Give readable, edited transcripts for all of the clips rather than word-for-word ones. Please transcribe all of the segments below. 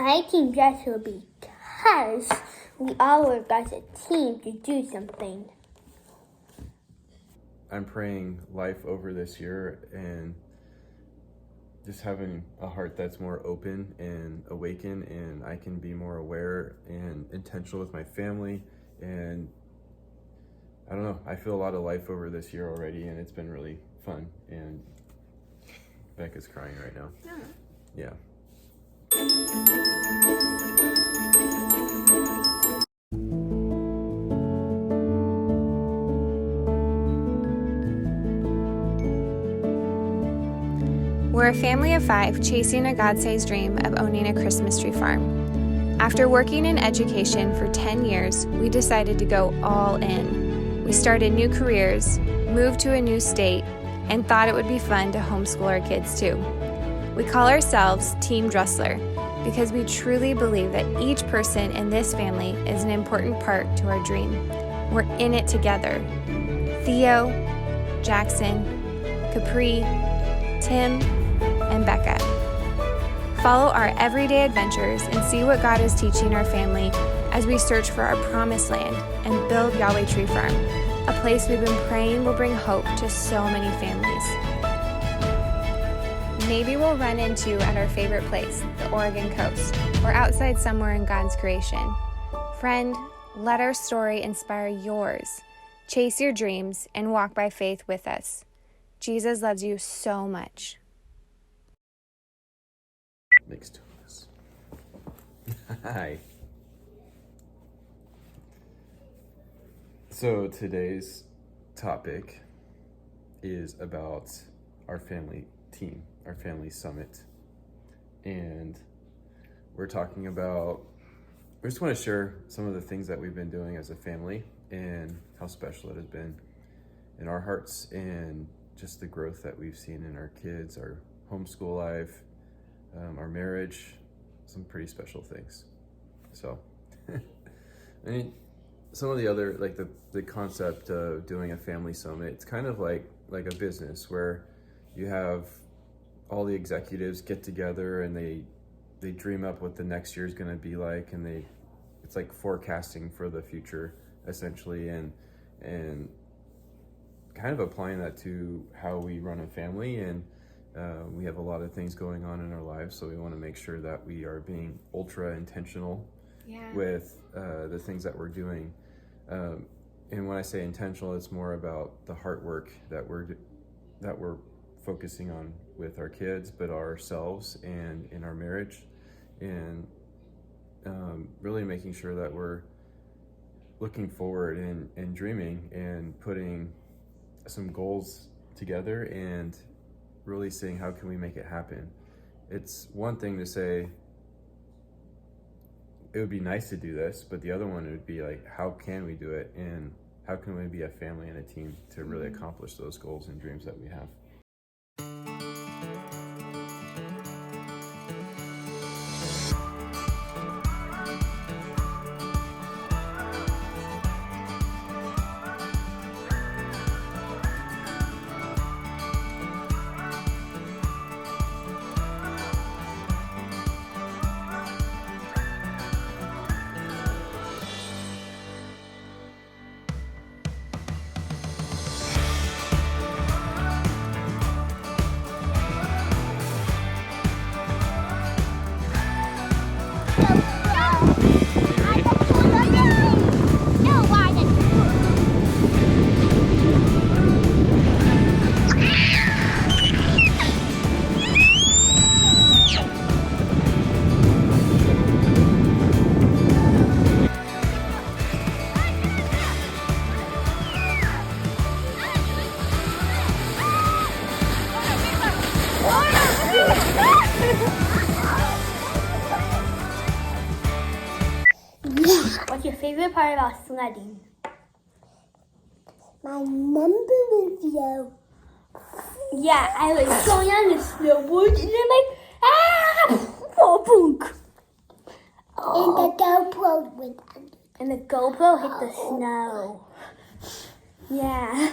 I think Dressler because we all work as a team to do something. I'm praying life over this year and just having a heart that's more open and awakened, and I can be more aware and intentional with my family. And I don't know, I feel a lot of life over this year already, and it's been really fun. And Becca's crying right now. Yeah. We're a family of 5 chasing a God-sized dream of owning a Christmas tree farm. After working in education for 10 years, we decided to go all in. We started new careers, moved to a new state, and thought it would be fun to homeschool our kids too. We call ourselves Team Dressler because we truly believe that each person in this family is an important part to our dream. We're in it together. Theo, Jackson, Capri, Tim, and Bethke. Follow our everyday adventures and see what God is teaching our family as we search for our promised land and build Yahweh Tree Farm, a place we've been praying will bring hope to so many families. Maybe we'll run into at our favorite place, the Oregon coast, or outside somewhere in God's creation. Friend, let our story inspire yours. Chase your dreams and walk by faith with us. Jesus loves you so much. Next to us. Hi. So today's topic is about our family team, our family summit. And we're talking about, we just want to share some of the things that we've been doing as a family and how special it has been in our hearts, and just the growth that we've seen in our kids, our homeschool life, our marriage, some pretty special things. So, I mean, some of the other, like the concept of doing a family summit, it's kind of like a business where you have all the executives get together and they dream up what the next year is going to be like, and it's like forecasting for the future essentially, and kind of applying that to how we run a family. And we have a lot of things going on in our lives, so we want to make sure that we are being ultra intentional with the things that we're doing. And when I say intentional, it's more about the heart work that we're focusing on with our kids, but ourselves and in our marriage, and really making sure that we're looking forward and dreaming and putting some goals together and really seeing how can we make it happen. It's one thing to say it would be nice to do this, but the other one would be like, how can we do it, and how can we be a family and a team to really accomplish those goals and dreams that we have. What's your favorite part about sledding? My number video. Yeah, I was going on the snowboard and I'm like, boom. And the GoPro went under. And the GoPro hit the snow. Yeah.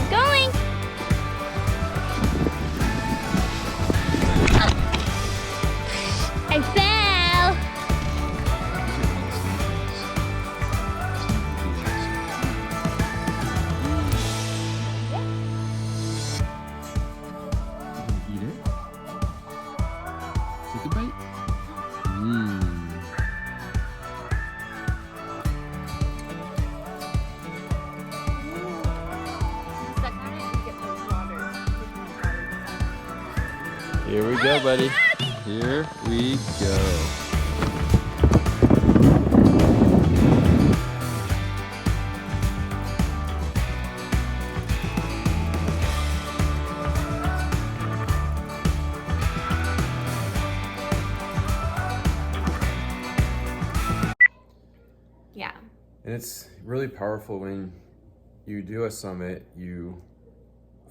Going! take a bite? Mmm. Here we go, buddy. Here we go. Yeah. And it's really powerful when you do a summit, you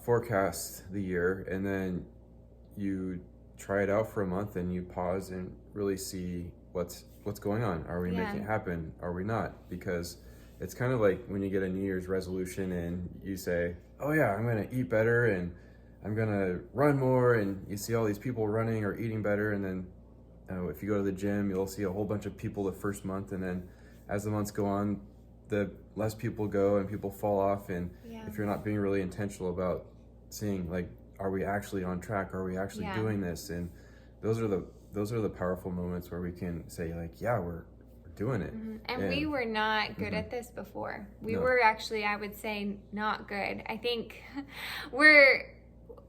forecast the year, and then you try it out for a month and you pause and really see what's going on. Are we making it happen? Are we not? Because it's kind of like when you get a New Year's resolution and you say, oh yeah, I'm gonna eat better and I'm gonna run more, and you see all these people running or eating better, and then if you go to the gym, you'll see a whole bunch of people the first month, and then as the months go on, the less people go and people fall off, and if you're not being really intentional about seeing, like, are we actually on track? Are we actually doing this? And those are the powerful moments where we can say, like, yeah, we're doing it. And we were not good at this before. We were actually, I would say, not good. I think we're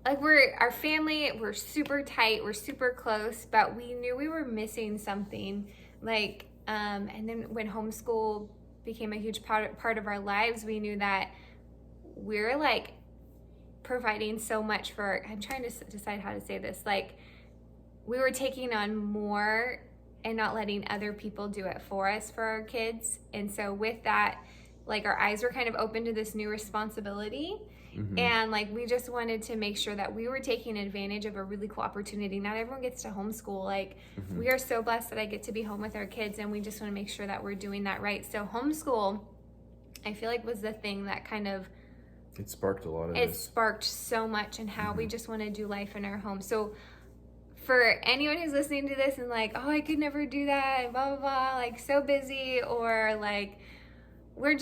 our family, we're super tight, we're super close, but we knew we were missing something. Like, and then when homeschool became a huge part of our lives, we knew that we're like providing so much for, I'm trying to decide how to say this, like we were taking on more and not letting other people do it for us for our kids. And so with that, like our eyes were kind of open to this new responsibility. And like we just wanted to make sure that we were taking advantage of a really cool opportunity. Not everyone gets to homeschool. Like we are so blessed that I get to be home with our kids, and we just want to make sure that we're doing that right. So homeschool, I feel like, was the thing that kind of it sparked a lot of it sparked so much in how we just want to do life in our home. So for anyone who's listening to this and like, oh, I could never do that, blah blah blah, like so busy, or like we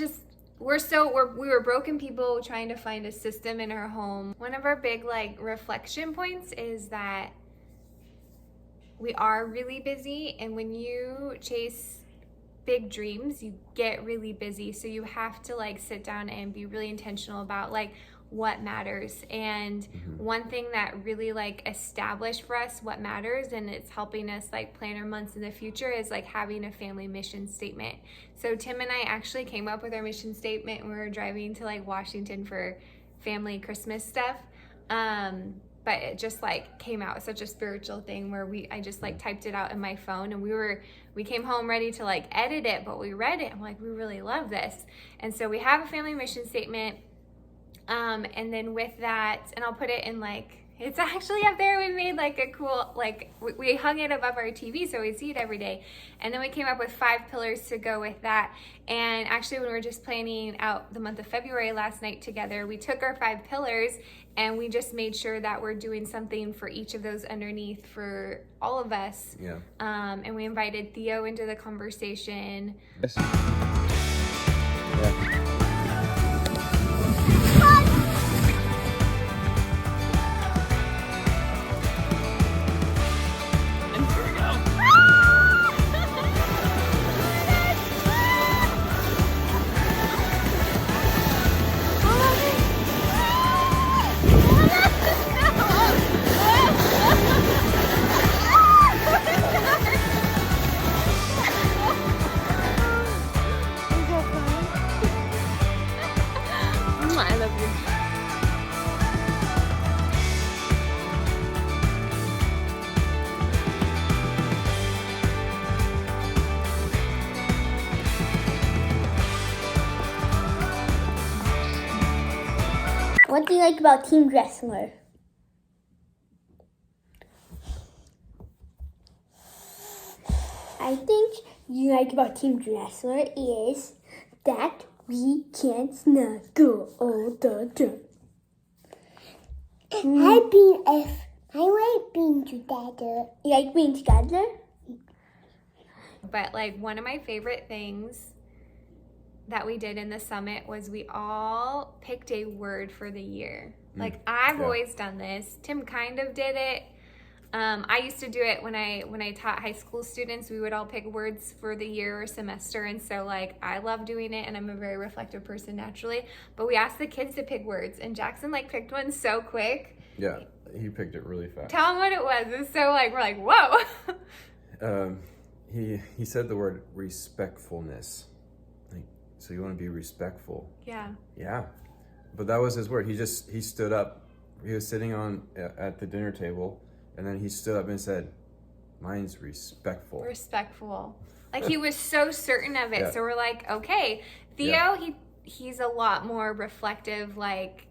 were broken people trying to find a system in our home. One of our big like reflection points is that we are really busy, and when you chase big dreams, you get really busy. So you have to like sit down and be really intentional about like what matters. And one thing that really like established for us what matters, and it's helping us like plan our months in the future, is like having a family mission statement. So Tim and I actually came up with our mission statement when we were driving to like Washington for family Christmas stuff. But it just like came out such a spiritual thing where I just like typed it out in my phone, and we came home ready to like edit it, but we read it. I'm like, we really love this. And so we have a family mission statement. And then with that, and I'll put it in like, it's actually up there. We made like a cool, like we hung it above our TV so we see it every day. And then we came up with 5 pillars to go with that. And actually when we were just planning out the month of February last night together, we took our 5 pillars and we just made sure that we're doing something for each of those underneath for all of us. Yeah. And we invited Theo into the conversation. Yes. Yeah. I love you. What do you like about Team Dressler? I think you like about Team Dressler is that we can snuggle all the time. I like being together. You like being together? But like one of my favorite things that we did in the summit was we all picked a word for the year. Like I've always done this. Tim kind of did it. I used to do it when I taught high school students. We would all pick words for the year or semester, and so like I love doing it, and I'm a very reflective person naturally. But we asked the kids to pick words, and Jackson like picked one so quick. Yeah, he picked it really fast. Tell him what it was. It's so like we're like whoa. He said the word respectfulness. Like, so you want to be respectful? Yeah. Yeah, but that was his word. He stood up. He was sitting at the dinner table. And then he stood up and said, mine's respectful. Respectful. Like he was so certain of it. Yeah. So we're like, okay. Theo, he's a lot more reflective. Like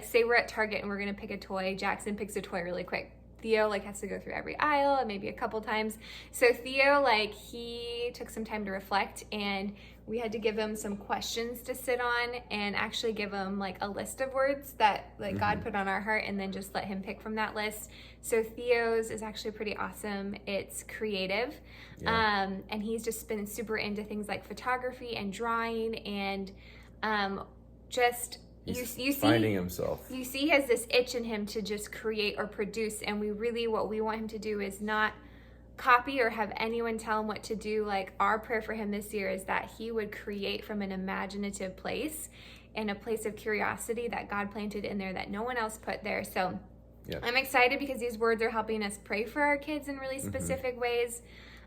say we're at Target and we're going to pick a toy. Jackson picks a toy really quick. Theo like has to go through every aisle and maybe a couple times. So Theo, like he took some time to reflect, and we had to give him some questions to sit on and actually give him like a list of words that like God put on our heart, and then just let him pick from that list. So Theo's is actually pretty awesome. It's creative. And he's just been super into things like photography and drawing, and just you see finding himself. You see he has this itch in him to just create or produce, and what we want him to do is not copy or have anyone tell him what to do. Like our prayer for him this year is that he would create from an imaginative place and a place of curiosity that God planted in there that no one else put there. So I'm excited because these words are helping us pray for our kids in really specific ways.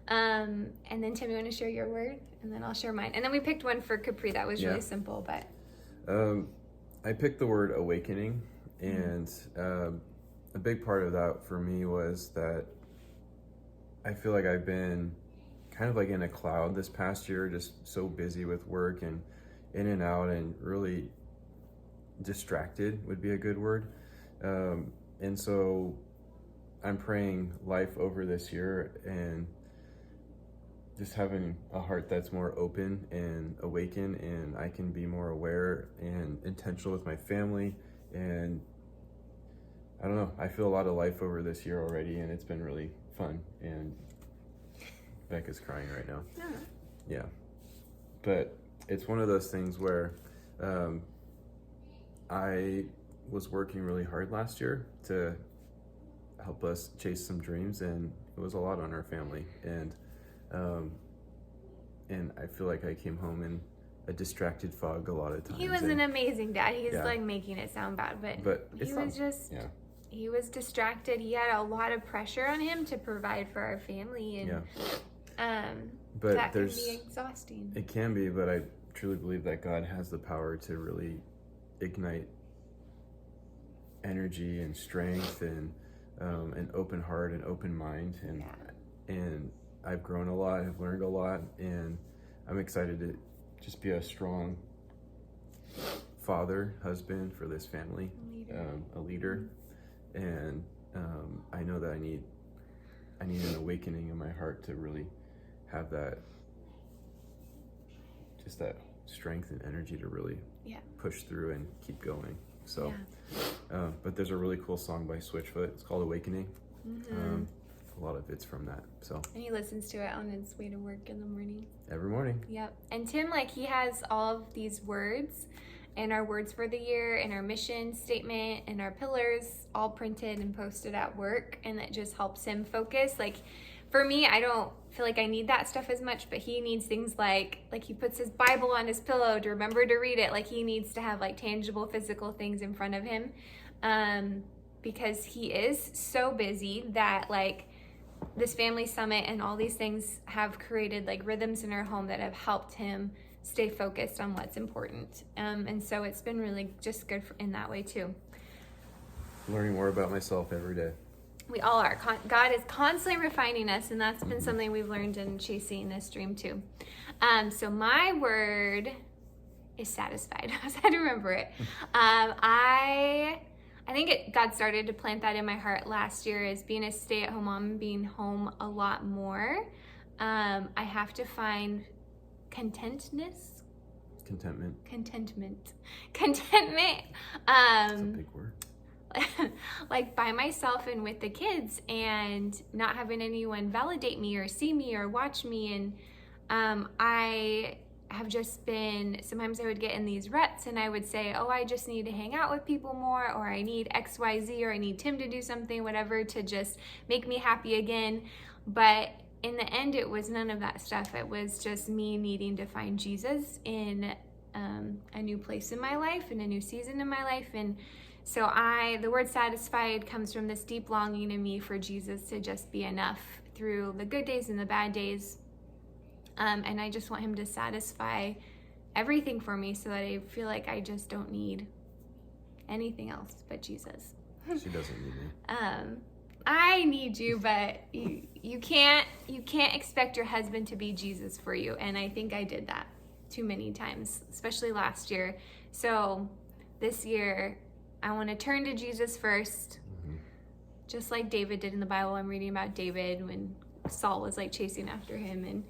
And then Tim, you want to share your word, and then I'll share mine. And then we picked one for Capri that was really simple, but I picked the word awakening, and a big part of that for me was that I feel like I've been kind of like in a cloud this past year, just so busy with work and in and out, and really distracted would be a good word. And so I'm praying life over this year and just having a heart that's more open and awakened, and I can be more aware and intentional with my family. And I don't know, I feel a lot of life over this year already, and it's been really fun. And Becca's crying right now. Yeah. But it's one of those things where I was working really hard last year to help us chase some dreams, and it was a lot on our family. And I feel like I came home in a distracted fog a lot of times. He was an amazing dad. He's like making it sound bad, but he was just he was distracted. He had a lot of pressure on him to provide for our family, and but that can be exhausting. It can be, but I truly believe that God has the power to really ignite energy and strength and an open heart and open mind, and I've grown a lot, I've learned a lot, and I'm excited to just be a strong father, husband for this family, a leader. And I know that I need an awakening in my heart to really have that, just that strength and energy to really push through and keep going. So, but there's a really cool song by Switchfoot. It's called Awakening. A lot of it's from that. So. And he listens to it on his way to work in the morning. Every morning. Yep. And Tim, like, he has all of these words, and our words for the year, and our mission statement, and our pillars all printed and posted at work, and that just helps him focus. Like, for me, I don't feel like I need that stuff as much, but he needs things like he puts his Bible on his pillow to remember to read it. Like, he needs to have like tangible physical things in front of him, because he is so busy that like this family summit and all these things have created like rhythms in our home that have helped him stay focused on what's important. And so it's been really just good in that way too. Learning more about myself every day. We all are. God is constantly refining us, and that's been something we've learned in chasing this dream too. So my word is satisfied. I was trying to remember it. I think God started to plant that in my heart last year, as being a stay-at-home mom, being home a lot more. I have to find contentment. That's a big word. Like by myself and with the kids, and not having anyone validate me or see me or watch me. And I have just been, sometimes I would get in these ruts and I would say, oh, I just need to hang out with people more, or I need XYZ, or I need Tim to do something, whatever, to just make me happy again. But in the end, it was none of that stuff. It was just me needing to find Jesus in a new place in my life, in a new season in my life. And so the word satisfied comes from this deep longing in me for Jesus to just be enough through the good days and the bad days. And I just want him to satisfy everything for me so that I feel like I just don't need anything else but Jesus. She doesn't need me. I need you, but you can't expect your husband to be Jesus for you. And I think I did that too many times, especially last year. So this year, I want to turn to Jesus first, just like David did in the Bible. I'm reading about David when Saul was like chasing after him, and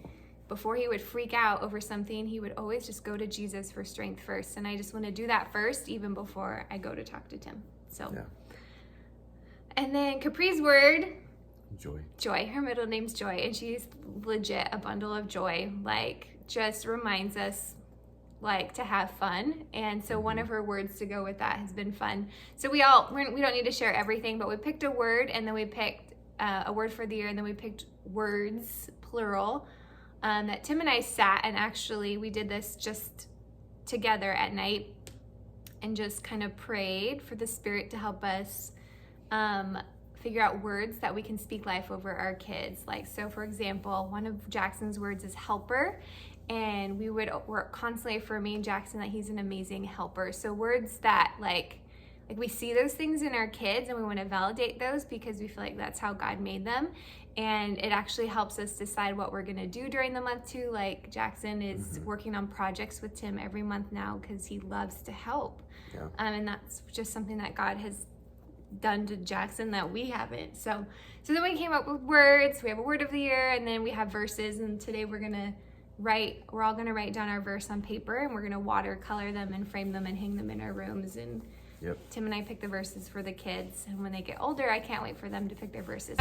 before he would freak out over something, he would always just go to Jesus for strength first. And I just want to do that first, even before I go to talk to Tim. So, yeah. And then Capri's word, Joy. Her middle name's Joy, and she's legit a bundle of joy. Like, just reminds us like to have fun. And so one of her words to go with that has been fun. So we don't need to share everything, but we picked a word, and then we picked a word for the year, and then we picked words, plural, that Tim and I sat, and actually we did this just together at night and just kind of prayed for the Spirit to help us figure out words that we can speak life over our kids. Like, so for example, one of Jackson's words is helper, and we're constantly affirming Jackson that he's an amazing helper. So words that like we see those things in our kids, and we want to validate those because we feel like that's how God made them. And it actually helps us decide what we're going to do during the month too. Like Jackson is working on projects with Tim every month now because he loves to help. Yeah. And that's just something that God has done to Jackson that we haven't. So then we came up with words. We have a word of the year, and then we have verses. And today we're all going to write down our verse on paper, and we're going to watercolor them and frame them and hang them in our rooms. And Tim and I pick the verses for the kids, and when they get older, I can't wait for them to pick their verses.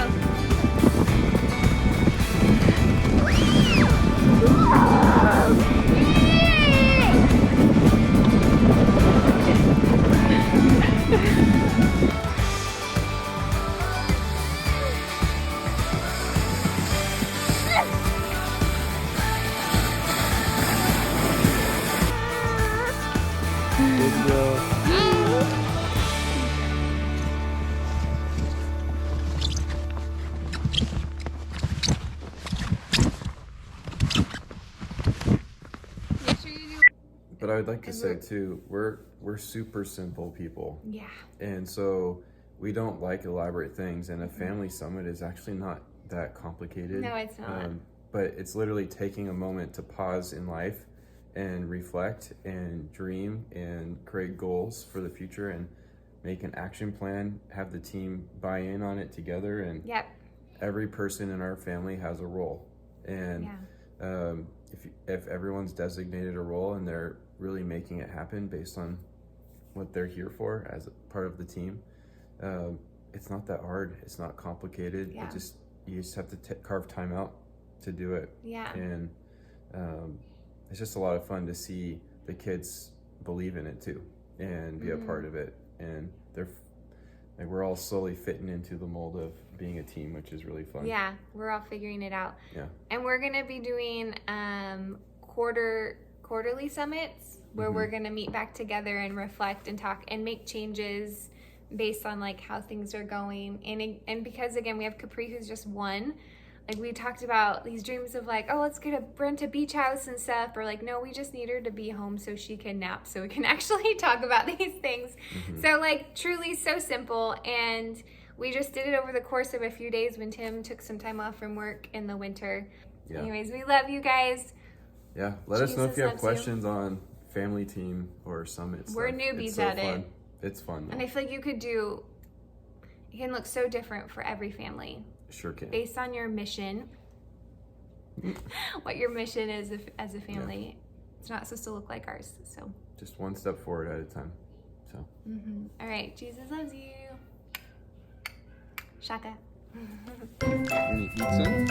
But I would like to say too, we're super simple people. Yeah. And so we don't like elaborate things, and a family summit is actually not that complicated. No, it's not. But it's literally taking a moment to pause in life and reflect and dream and create goals for the future and make an action plan, have the team buy in on it together, and every person in our family has a role. And if everyone's designated a role and they're really making it happen based on what they're here for as a part of the team, it's not that hard. It's not complicated. You just have to carve time out to do it. Yeah. And it's just a lot of fun to see the kids believe in it too and be a part of it. And we're all slowly fitting into the mold of being a team, which is really fun. Yeah, we're all figuring it out. Yeah. And we're gonna be doing quarterly summits where we're gonna meet back together and reflect and talk and make changes based on like how things are going. And because again we have Capri, who's just one. Like we talked about these dreams of like, oh, let's rent a beach house and stuff, or like, no, we just need her to be home so she can nap, so we can actually talk about these things. So like truly so simple. And we just did it over the course of a few days when Tim took some time off from work in the winter. Yeah. Anyways, we love you guys. Yeah, let us know if you have questions on family team or summits. We're newbies at it. It's fun though. And I feel like it can look so different for every family. Sure can. Based on your mission, what your mission is as a family. It's not supposed to look like ours. So just one step forward at a time. So. All right, Jesus loves you. Shaka. Any pizza?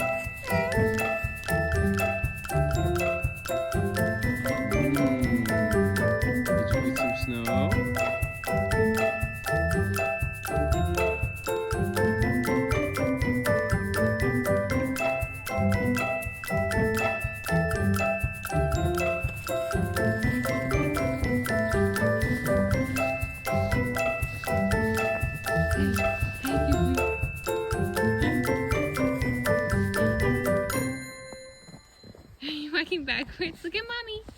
walking backwards. Look at mommy.